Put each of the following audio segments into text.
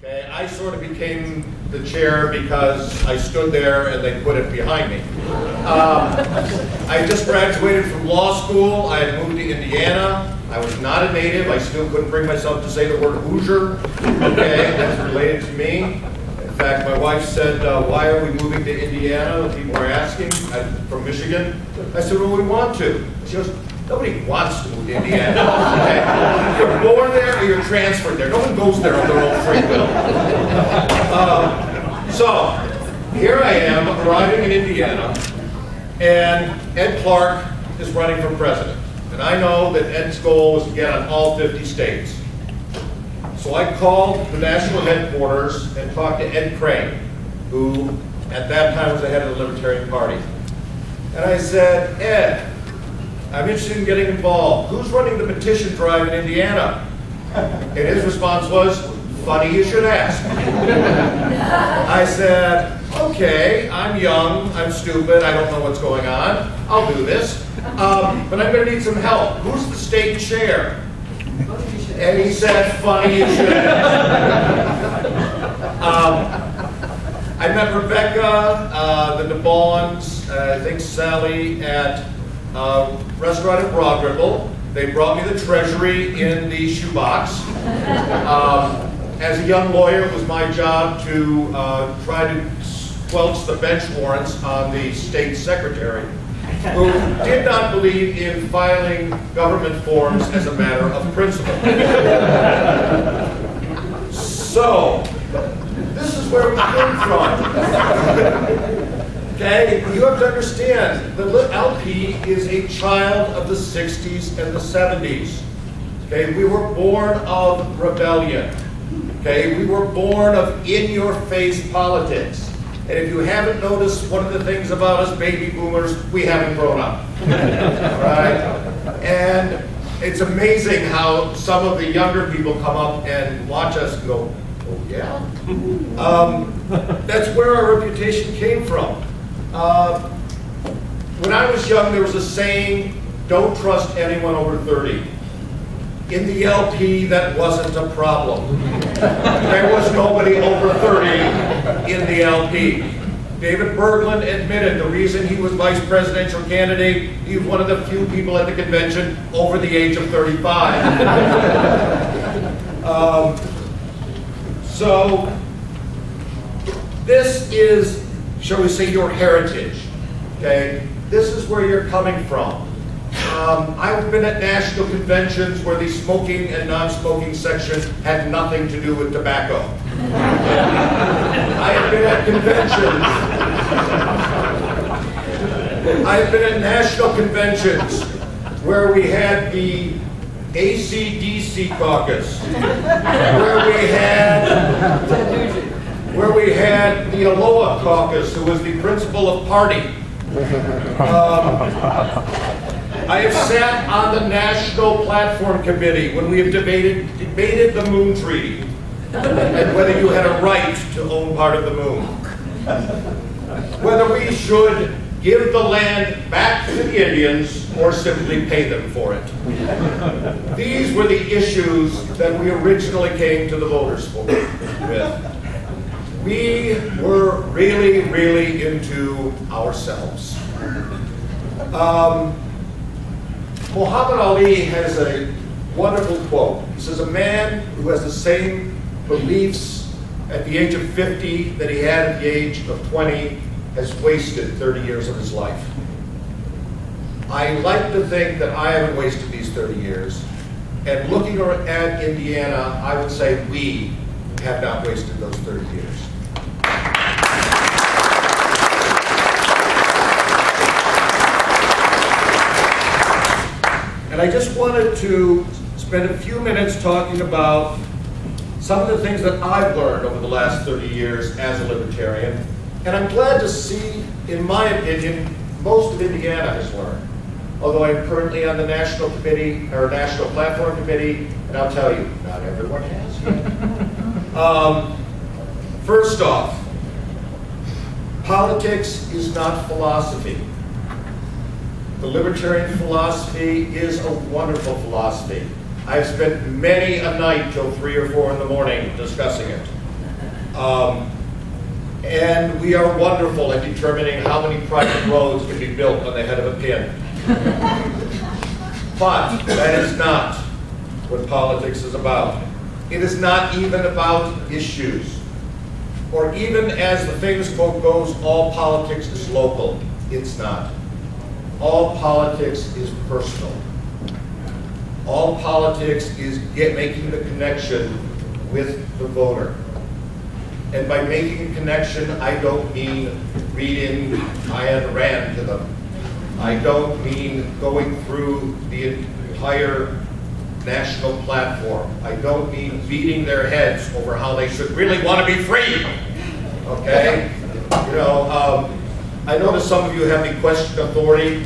Okay, I sort of became the chair because I stood there and they put it behind me. I just graduated from law school. I had moved to Indiana. I was not a native. I still couldn't bring myself to say the word Hoosier. Okay, that's related to me. In fact, my wife said, why are we moving to Indiana? People are asking. I'm from Michigan. I said, well, we want to. She goes, nobody wants to move to Indiana. Okay? You're born there or you're transferred there. No one goes there of their own free will. So, here I am arriving in Indiana, and Ed Clark is running for president. And I know that Ed's goal was to get on all 50 states. So I called the national headquarters and talked to Ed Crane, who at that time was the head of the Libertarian Party. And I said, Ed, I'm interested in getting involved. Who's running the petition drive in Indiana? And his response was, funny you should ask. I said, okay, I'm young, I'm stupid, I don't know what's going on. I'll do this. But I'm going to need some help. Who's the state chair? And he said, funny you should ask. I met Rebecca, the DeBons, I think Sally at restaurant in Broad Ripple. They brought me the treasury in the shoebox. As a young lawyer, it was my job to try to squelch the bench warrants on the state secretary, who did not believe in filing government forms as a matter of principle. So, this is where we came from. Okay, you have to understand, the LP is a child of the 60s and the 70s. Okay, we were born of rebellion. Okay, we were born of in-your-face politics. And if you haven't noticed, one of the things about us baby boomers, we haven't grown up. All right? And it's amazing how some of the younger people come up and watch us and go, oh yeah? That's where our reputation came from. When I was young, there was a saying, don't trust anyone over 30. In the LP, that wasn't a problem. There was nobody over 30 in the LP. David Berglund admitted the reason he was vice presidential candidate, he was one of the few people at the convention over the age of 35. So, this is, shall we say, your heritage, okay? This is where you're coming from. I've been at national conventions where the smoking and non-smoking section had nothing to do with tobacco. I have been at conventions. I've been at national conventions where we had the AC/DC caucus, where we had the Aloha caucus, who was the principal of party. I have sat on the National Platform Committee when we have debated the Moon Treaty and whether you had a right to own part of the moon. Whether we should give the land back to the Indians or simply pay them for it. These were the issues that we originally came to the voters for with. We were really, really into ourselves. Muhammad Ali has a wonderful quote. He says, a man who has the same beliefs at the age of 50 that he had at the age of 20 has wasted 30 years of his life. I like to think that I haven't wasted these 30 years. And looking at Indiana, I would say we have not wasted those 30 years. And I just wanted to spend a few minutes talking about some of the things that I've learned over the last 30 years as a libertarian. And I'm glad to see, in my opinion, most of Indiana has learned. Although I'm currently on the National Committee, or National Platform Committee, and I'll tell you, not everyone has yet. First off, politics is not philosophy. The libertarian philosophy is a wonderful philosophy. I've spent many a night till 3 or 4 in the morning discussing it. And we are wonderful at determining how many private roads can be built on the head of a pin. But that is not what politics is about. It is not even about issues. Or even as the famous quote goes, all politics is local. It's not. All politics is personal. All politics is making the connection with the voter. And by making a connection, I don't mean reading Ayn Rand to them. I don't mean going through the entire national platform. I don't mean beating their heads over how they should really want to be free. Okay? You know, I notice some of you have the question authority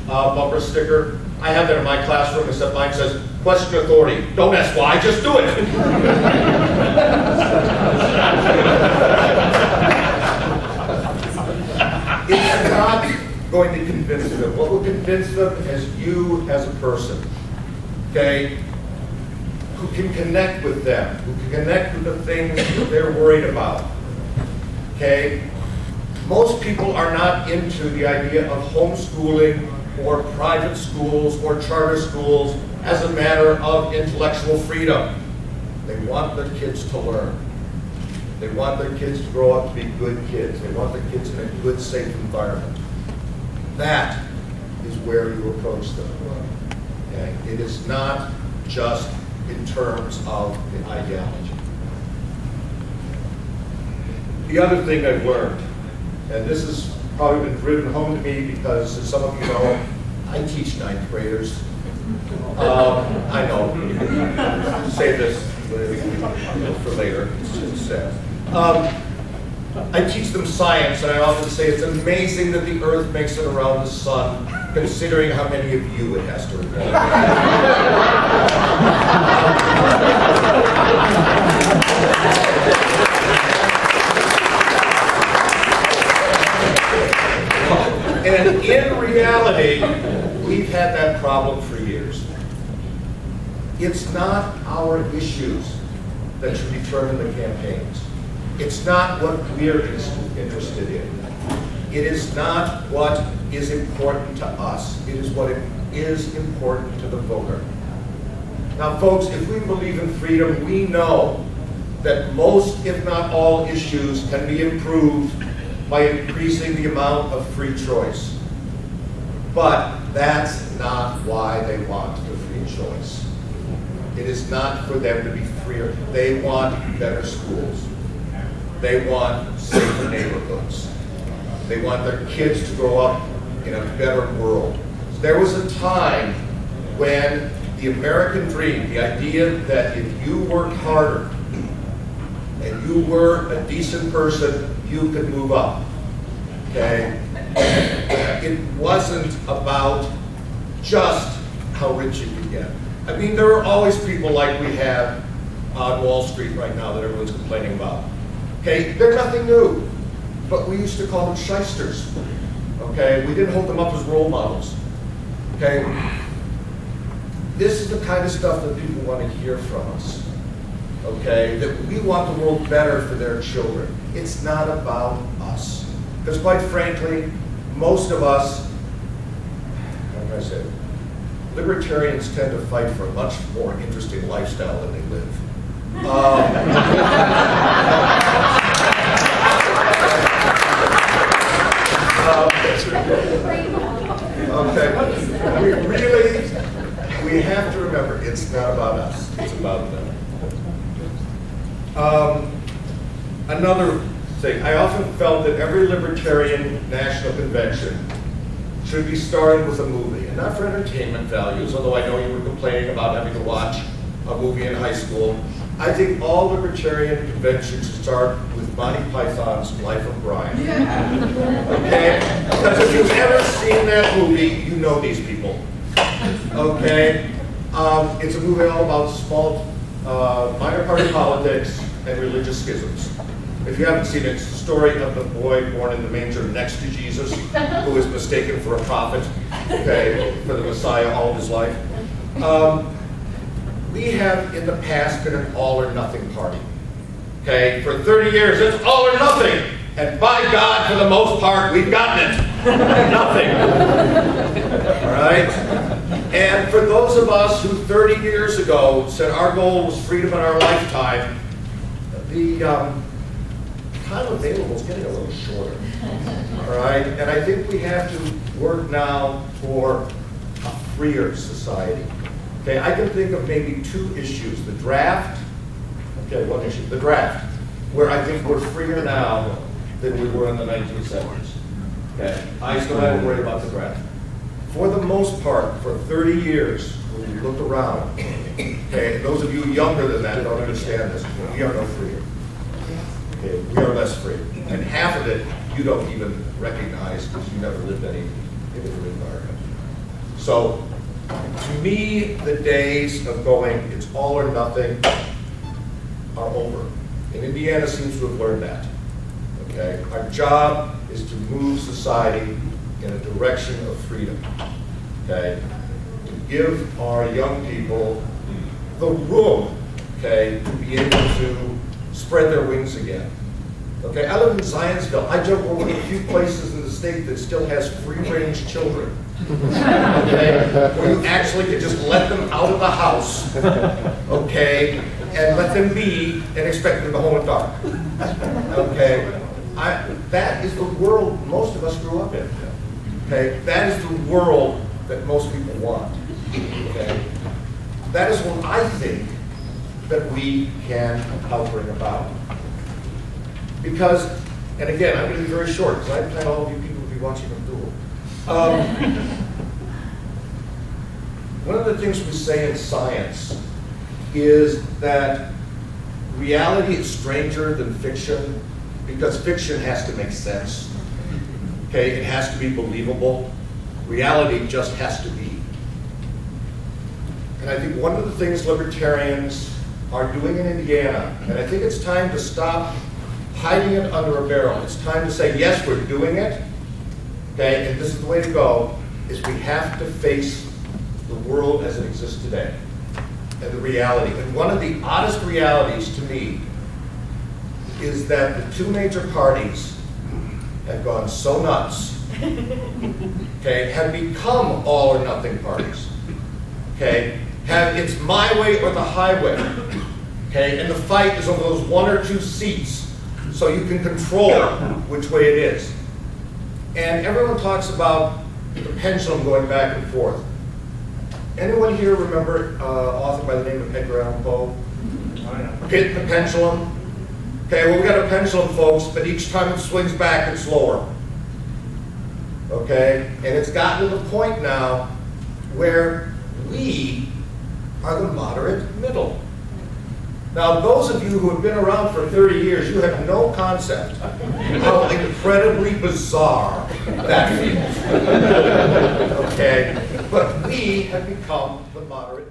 bumper sticker. I have that in my classroom, except mine says, question authority. Don't ask why, just do it. It's not going to convince them. What will convince them is you as a person, okay, who can connect with them, who can connect with the things that they're worried about, okay? Most people are not into the idea of homeschooling or private schools or charter schools as a matter of intellectual freedom. They want their kids to learn. They want their kids to grow up to be good kids. They want their kids in a good, safe environment. That is where you approach them. Okay? It is not just in terms of the ideology. The other thing I've learned, and this has probably been driven home to me because, as some of you know, I teach ninth graders. I know, save this for later, it's just sad. I teach them science, and I often say it's amazing that the Earth makes it around the sun, considering how many of you it has to revolve. And in reality, we've had that problem for years. It's not our issues that should determine the campaigns. It's not what we're interested in. It is not what is important to us. It is what is important to the voter. Now, folks, if we believe in freedom, we know that most, if not all, issues can be improved by increasing the amount of free choice. But that's not why they want the free choice. It is not for them to be freer. They want better schools. They want safer neighborhoods. They want their kids to grow up in a better world. There was a time when the American dream, the idea that if you worked harder and you were a decent person, you could move up, okay? It wasn't about just how rich you could get. I mean, there are always people like we have on Wall Street right now that everyone's complaining about. Okay, they're nothing new, but we used to call them shysters. Okay, we didn't hold them up as role models. Okay, this is the kind of stuff that people want to hear from us. Okay, that we want the world better for their children. It's not about us. Because quite frankly, most of us, how can I say it? Libertarians tend to fight for a much more interesting lifestyle than they live. Okay, we have to remember, it's not about us, it's about them. Another thing, I often felt that every Libertarian National Convention should be started with a movie, and not for entertainment values, although I know you were complaining about having to watch a movie in high school. I think all Libertarian conventions should start with Monty Python's Life of Brian. Yeah. Okay? Because if you've ever seen that movie, you know these people. Okay? It's a movie all about small, minor party politics and religious schisms. If you haven't seen it, it's the story of the boy born in the manger next to Jesus, who is mistaken for a prophet, okay, for the Messiah all of his life. We have in the past been an all or nothing party. Okay, for 30 years, it's all or nothing. And by God, for the most part, we've gotten it. Nothing. All right? And for those of us who 30 years ago said our goal was freedom in our lifetime, the time available is getting a little shorter. All right? And I think we have to work now for a freer society. Okay, I can think of maybe two issues. The draft, okay, one issue, the draft, where I think we're freer now than we were in the 1970s. Okay, I still have to worry about the draft. For the most part, for 30 years, when you look around, okay, those of you younger than that don't understand this, we are no freer. Okay, we are less free. And half of it you don't even recognize because you never lived any different environment. So, to me, the days of going, it's all or nothing, are over. And Indiana seems to have learned that. Okay? Our job is to move society in a direction of freedom. Okay? To give our young people the room, okay, to be able to spread their wings again. Okay? I live in Zionsville. I joke we're one of the few places in the state that still has free-range children. Okay? Where you actually can just let them out of the house, okay, and let them be and expect them to go home at dark. Okay? That is the world most of us grew up in. Okay? That is the world that most people want. Okay? That is what I think that we can help bring about. Because, and again, I'm going to be very short because I plan all of you people to be watching the duel. One of the things we say in science is that reality is stranger than fiction because fiction has to make sense. Okay, it has to be believable. Reality just has to be. And I think one of the things libertarians are doing in Indiana, and I think it's time to stop hiding it under a barrel. It's time to say, yes, we're doing it, okay, and this is the way to go, is we have to face the world as it exists today, and the reality. And one of the oddest realities to me is that the two major parties have gone so nuts, okay, have become all or nothing parties, okay, it's my way or the highway, okay, and the fight is over those one or two seats so you can control which way it is. And everyone talks about the pendulum going back and forth. Anyone here remember an author by the name of Edgar Allan Poe? Hit the pendulum. Okay, well, we got a pendulum, folks, but each time it swings back, it's slower. Okay, and it's gotten to the point now where we are the moderate middle. Now, those of you who have been around for 30 years, you have no concept how incredibly bizarre that feels. Okay, but we have become the moderate